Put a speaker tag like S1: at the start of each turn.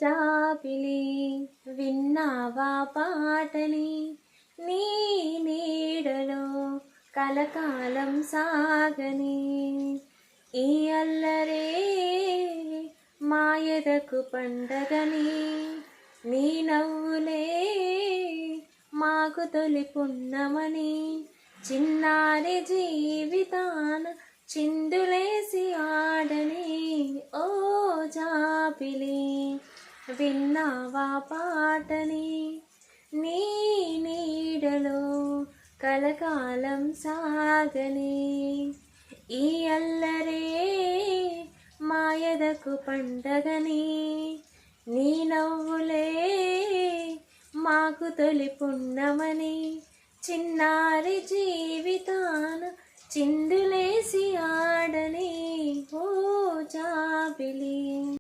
S1: జాబిలి విన్నావా పాటని నీ నీడలో కలకాలం సాగని ఈ అల్లరే మాయదకు పండగని నీ నవ్వులే మాకు తొలి పున్నమని చిన్నారి జీవితాన చిందులేసి ఆడని ఓ జాబిలి విన్నావా పాటని నీ నీడలో కలకాలం సాగని ఈ అల్లరే మాయదకు పండగని నీ నవ్వులే మాకు తొలి పున్నమని చిన్నారి జీవితాన చిందులేసి ఆడని ఓ జాబిలి.